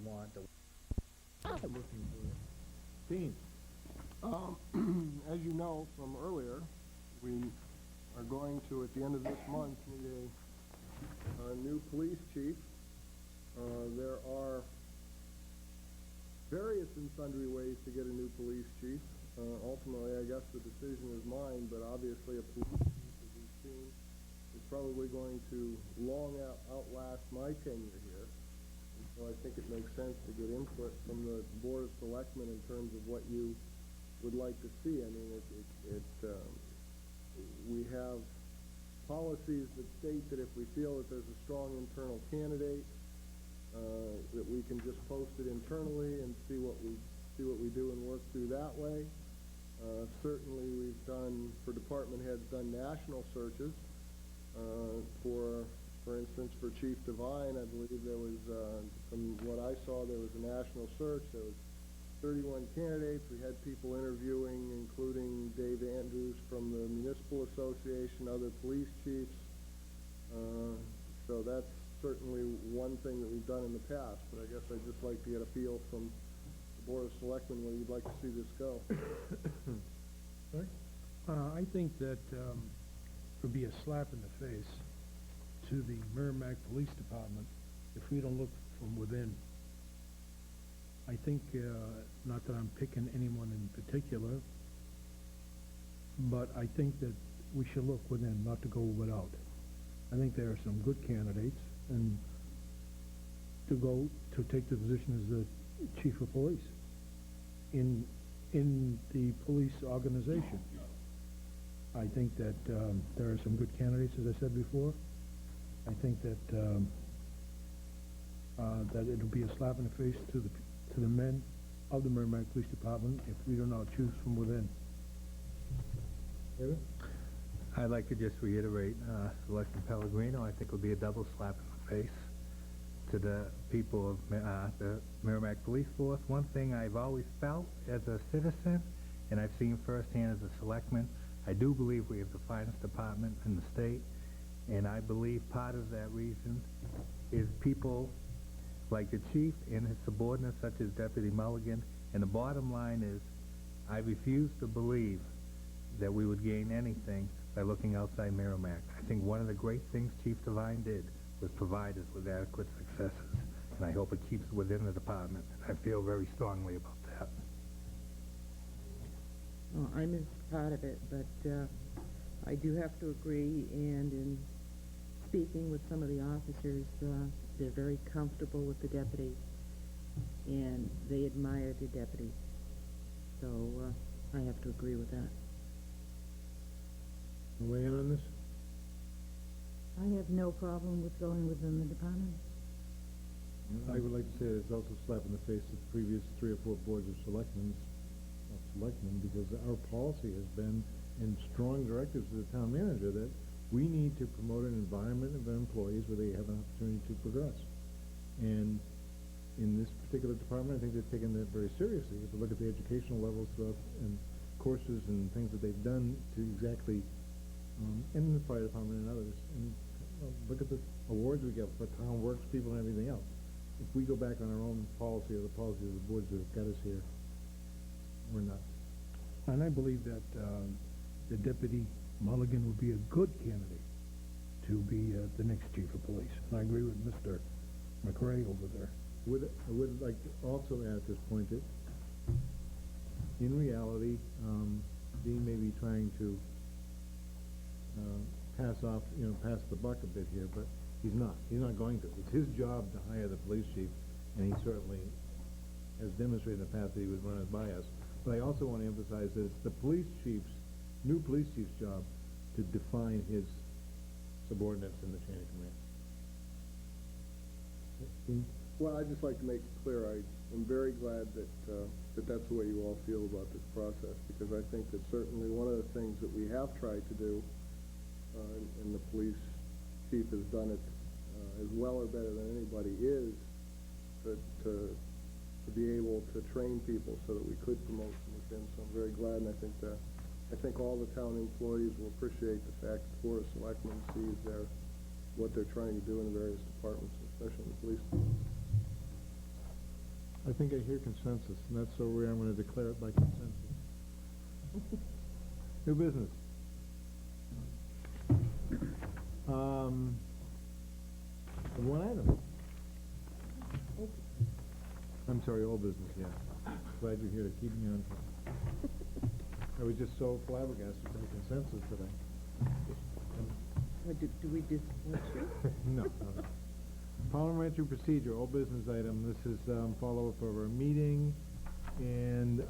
want the looking for. Dean, as you know from earlier, we are going to, at the end of this month, need a new police chief. There are various and sundry ways to get a new police chief. Ultimately, I guess the decision is mine, but obviously a police chief, as we've seen, is probably going to outlast my tenure here. And so I think it makes sense to get input from the Board of Selectmen in terms of what you would like to see. I mean, we have policies that state that if we feel that there's a strong internal candidate, that we can just post it internally and see what we do and work through that way. Certainly, we've done for department heads national searches. For instance, for Chief Devine, I believe there was, from what I saw, there was a national search. There was 31 candidates. We had people interviewing, including Dave Andrews from the Municipal Association, other police chiefs. So that's certainly one thing that we've done in the past, but I guess I'd just like to get a feel from the Board of Selectmen where you'd like to see this go. I think that it would be a slap in the face to the Merrimack Police Department if we don't look from within. I think, not that I'm picking anyone in particular, but I think that we should look within, not to go without. I think there are some good candidates, and to take the position as the chief of police in the police organization. I think that there are some good candidates, as I said before. I think that that it'll be a slap in the face to the men of the Merrimack Police Department if we do not choose from within. David? I'd like to just reiterate, Selectman Pellegrino, I think it would be a double slap in the face to the people of the Merrimack Police Force. One thing I've always felt as a citizen, and I've seen firsthand as a selectman, I do believe we have the finest department in the state, and I believe part of that reason is people like the chief and his subordinates such as Deputy Mulligan, and the bottom line is I refuse to believe that we would gain anything by looking outside Merrimack. I think one of the great things Chief Devine did was provide us with adequate successes, and I hope it keeps it within the department, and I feel very strongly about that. Well, I missed part of it, but I do have to agree, and in speaking with some of the officers, they're very comfortable with the deputy, and they admire the deputy. So I have to agree with that. Weigh in on this? I have no problem with going within the department. I would like to say that it's also a slap in the face of the previous 3 or 4 boards of selectmen, because our policy has been in strong directives to the town manager that we need to promote an environment of employees where they have an opportunity to progress. And in this particular department, I think they've taken that very seriously. If you look at the educational levels throughout and courses and things that they've done to exactly, in the fire department and others, and look at the awards we get for town works people and everything else. If we go back on our own policy or the policy of the boards that have got us here, we're not. And I believe that the Deputy Mulligan would be a good candidate to be the next chief of police. And I agree with Mr. McRae over there. I would like to also add at this point that, in reality, Dean may be trying to pass the buck a bit here, but he's not. He's not going to. It's his job to hire the police chief, and he certainly has demonstrated in the past that he would run it by us. But I also want to emphasize that it's the new police chief's job to define his subordinates in the chain of command. Well, I'd just like to make it clear, I am very glad that that's the way you all feel about this process, because I think that certainly one of the things that we have tried to do, and the police chief has done it as well or better than anybody, is to be able to train people so that we could promote from within. So I'm very glad, and I think all the town employees will appreciate the fact that the Board of Selectmen sees what they're trying to do in the various departments, especially in the police department. think I hear consensus, and that's so rare, I'm gonna declare it by consensus. New business. One item. I'm sorry, old business, yeah. Glad you're here to keep me on track. I was just so flabbergasted by consensus today. Do we disappoint you? No. Parliamentary procedure, old business item. This is follow-up of our meeting, and